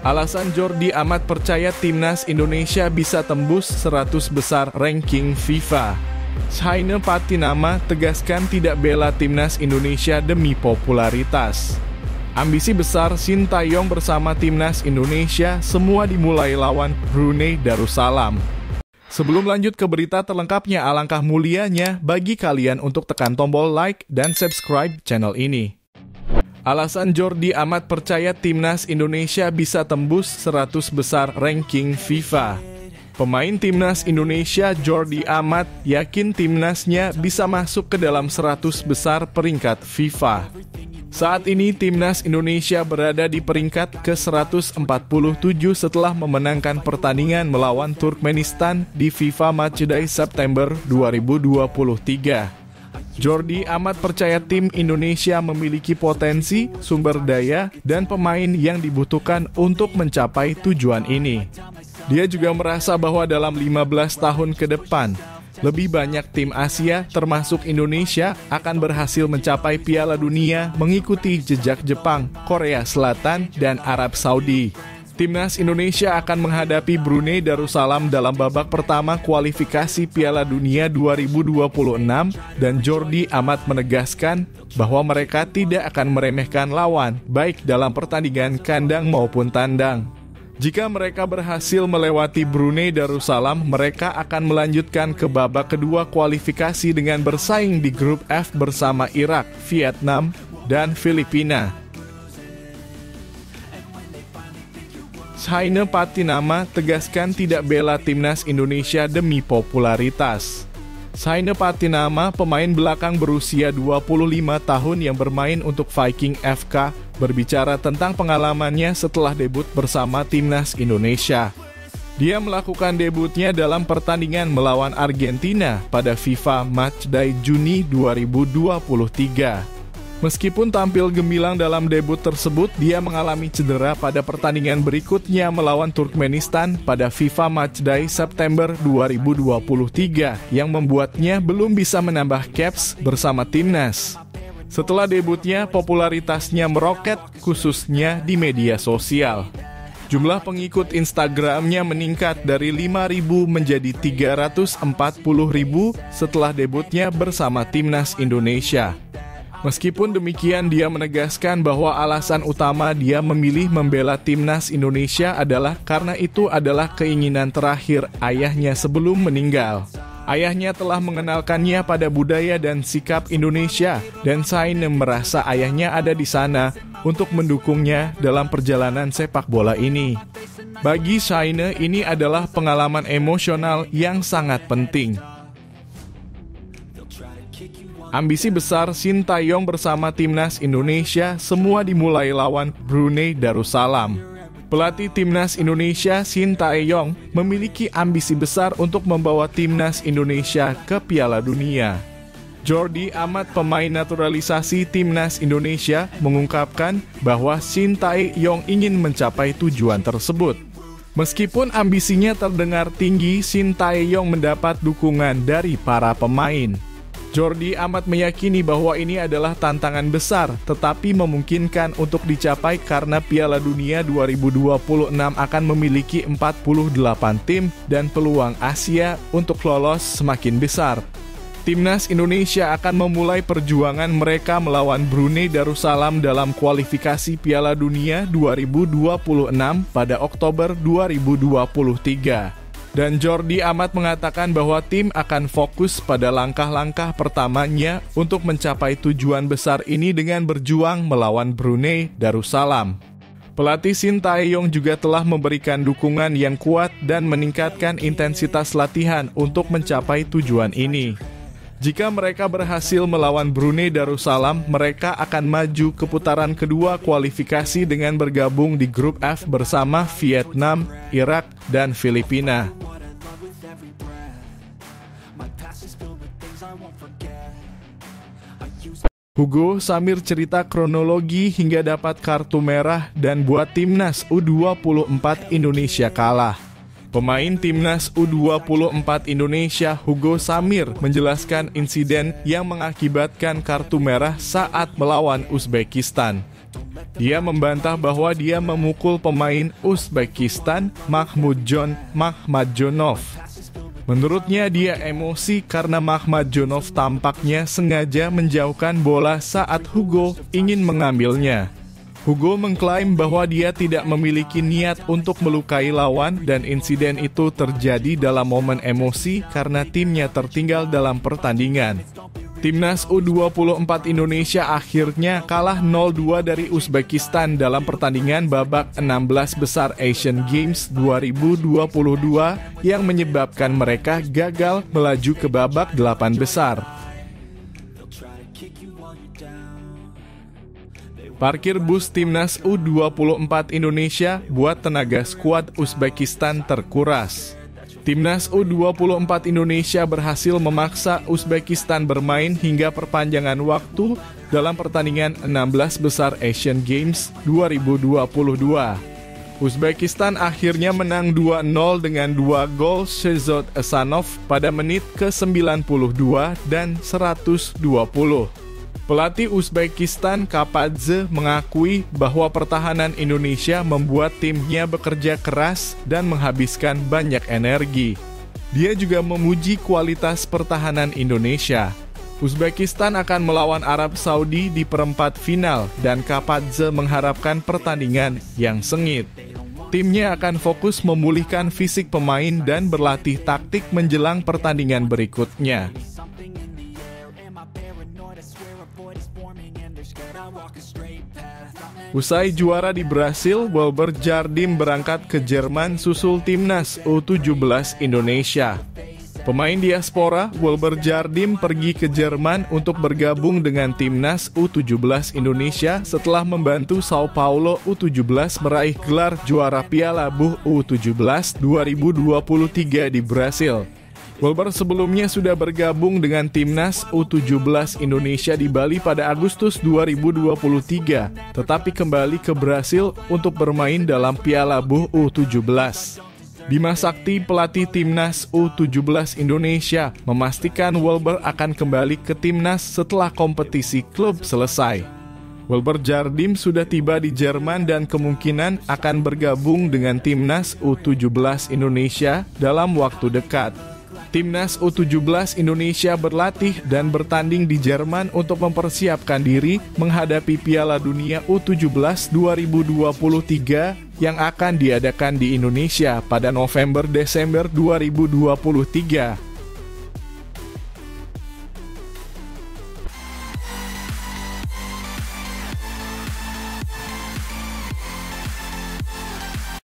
Alasan Jordi Amat percaya timnas Indonesia bisa tembus 100 besar ranking FIFA. Shaina Patinama tegaskan tidak bela timnas Indonesia demi popularitas. Ambisi besar Sintayong bersama timnas Indonesia semua dimulai lawan Brunei Darussalam. Sebelum lanjut ke berita terlengkapnya, alangkah mulianya bagi kalian untuk tekan tombol like dan subscribe channel ini. Alasan Jordi Amat percaya timnas Indonesia bisa tembus 100 besar ranking FIFA. Pemain timnas Indonesia Jordi Amat yakin timnasnya bisa masuk ke dalam 100 besar peringkat FIFA. Saat ini timnas Indonesia berada di peringkat ke-147 setelah memenangkan pertandingan melawan Turkmenistan di FIFA Matchday September 2023. Jordi Amat percaya tim Indonesia memiliki potensi, sumber daya, dan pemain yang dibutuhkan untuk mencapai tujuan ini. Dia juga merasa bahwa dalam 15 tahun ke depan, lebih banyak tim Asia termasuk Indonesia akan berhasil mencapai Piala Dunia mengikuti jejak Jepang, Korea Selatan, dan Arab Saudi. Timnas Indonesia akan menghadapi Brunei Darussalam dalam babak pertama kualifikasi Piala Dunia 2026 dan Jordi Amat menegaskan bahwa mereka tidak akan meremehkan lawan baik dalam pertandingan kandang maupun tandang. Jika mereka berhasil melewati Brunei Darussalam, mereka akan melanjutkan ke babak kedua kualifikasi dengan bersaing di grup F bersama Irak, Vietnam, dan Filipina. Shaina Patinama tegaskan tidak bela timnas Indonesia demi popularitas. Shaina Patinama, pemain belakang berusia 25 tahun yang bermain untuk Viking FK, berbicara tentang pengalamannya setelah debut bersama timnas Indonesia. Dia melakukan debutnya dalam pertandingan melawan Argentina pada FIFA Matchday Juni 2023. Meskipun tampil gemilang dalam debut tersebut, dia mengalami cedera pada pertandingan berikutnya melawan Turkmenistan pada FIFA Matchday September 2023 yang membuatnya belum bisa menambah caps bersama timnas. Setelah debutnya, popularitasnya meroket khususnya di media sosial. Jumlah pengikut Instagramnya meningkat dari 5.000 menjadi 340.000 setelah debutnya bersama timnas Indonesia. Meskipun demikian, dia menegaskan bahwa alasan utama dia memilih membela timnas Indonesia adalah karena itu adalah keinginan terakhir ayahnya sebelum meninggal. Ayahnya telah mengenalkannya pada budaya dan sikap Indonesia, dan Shaina merasa ayahnya ada di sana untuk mendukungnya dalam perjalanan sepak bola ini. Bagi Shaina, ini adalah pengalaman emosional yang sangat penting. Ambisi besar Sintayong bersama timnas Indonesia semua dimulai lawan Brunei Darussalam. Pelatih timnas Indonesia Sintayong memiliki ambisi besar untuk membawa timnas Indonesia ke Piala Dunia. Jordi Amat, pemain naturalisasi timnas Indonesia, mengungkapkan bahwa Sintayong ingin mencapai tujuan tersebut. Meskipun ambisinya terdengar tinggi, Sintayong mendapat dukungan dari para pemain. Jordi Amat meyakini bahwa ini adalah tantangan besar, tetapi memungkinkan untuk dicapai karena Piala Dunia 2026 akan memiliki 48 tim dan peluang Asia untuk lolos semakin besar. Timnas Indonesia akan memulai perjuangan mereka melawan Brunei Darussalam dalam kualifikasi Piala Dunia 2026 pada Oktober 2023. Dan Jordi Amat mengatakan bahwa tim akan fokus pada langkah-langkah pertamanya untuk mencapai tujuan besar ini dengan berjuang melawan Brunei Darussalam. Pelatih Sintayong juga telah memberikan dukungan yang kuat dan meningkatkan intensitas latihan untuk mencapai tujuan ini. Jika mereka berhasil melawan Brunei Darussalam, mereka akan maju ke putaran kedua kualifikasi dengan bergabung di grup F bersama Vietnam, Irak, dan Filipina. Hugo Samir cerita kronologi hingga dapat kartu merah dan buat timnas U24 Indonesia kalah. Pemain timnas U24 Indonesia Hugo Samir menjelaskan insiden yang mengakibatkan kartu merah saat melawan Uzbekistan. Dia membantah bahwa dia memukul pemain Uzbekistan Makhmadjonov. Menurutnya dia emosi karena Makhmadjonov tampaknya sengaja menjauhkan bola saat Hugo ingin mengambilnya. Hugo mengklaim bahwa dia tidak memiliki niat untuk melukai lawan dan insiden itu terjadi dalam momen emosi karena timnya tertinggal dalam pertandingan. Timnas U24 Indonesia akhirnya kalah 0-2 dari Uzbekistan dalam pertandingan babak 16 besar Asian Games 2022 yang menyebabkan mereka gagal melaju ke babak 8 besar. Parkir bus Timnas U24 Indonesia buat tenaga skuad Uzbekistan terkuras. Timnas U24 Indonesia berhasil memaksa Uzbekistan bermain hingga perpanjangan waktu dalam pertandingan 16 besar Asian Games 2022. Uzbekistan akhirnya menang 2-0 dengan 2 gol Shehzod Esanov pada menit ke-92 dan 120. Pelatih Uzbekistan Kapadze mengakui bahwa pertahanan Indonesia membuat timnya bekerja keras dan menghabiskan banyak energi. Dia juga memuji kualitas pertahanan Indonesia. Uzbekistan akan melawan Arab Saudi di perempat final dan Kapadze mengharapkan pertandingan yang sengit. Timnya akan fokus memulihkan fisik pemain dan berlatih taktik menjelang pertandingan berikutnya. Usai juara di Brasil, Wilber Jardim berangkat ke Jerman susul Timnas U17 Indonesia. Pemain diaspora, Wilber Jardim pergi ke Jerman untuk bergabung dengan Timnas U17 Indonesia setelah membantu Sao Paulo U17 meraih gelar juara Piala BUH U17 2023 di Brasil. Wilber sebelumnya sudah bergabung dengan Timnas U17 Indonesia di Bali pada Agustus 2023, tetapi kembali ke Brasil untuk bermain dalam Piala BUH U17. Bima Sakti, pelatih Timnas U17 Indonesia, memastikan Wilber akan kembali ke Timnas setelah kompetisi klub selesai. Wilber Jardim sudah tiba di Jerman dan kemungkinan akan bergabung dengan Timnas U17 Indonesia dalam waktu dekat. Timnas U17 Indonesia berlatih dan bertanding di Jerman untuk mempersiapkan diri menghadapi Piala Dunia U17 2023 yang akan diadakan di Indonesia pada November-Desember 2023.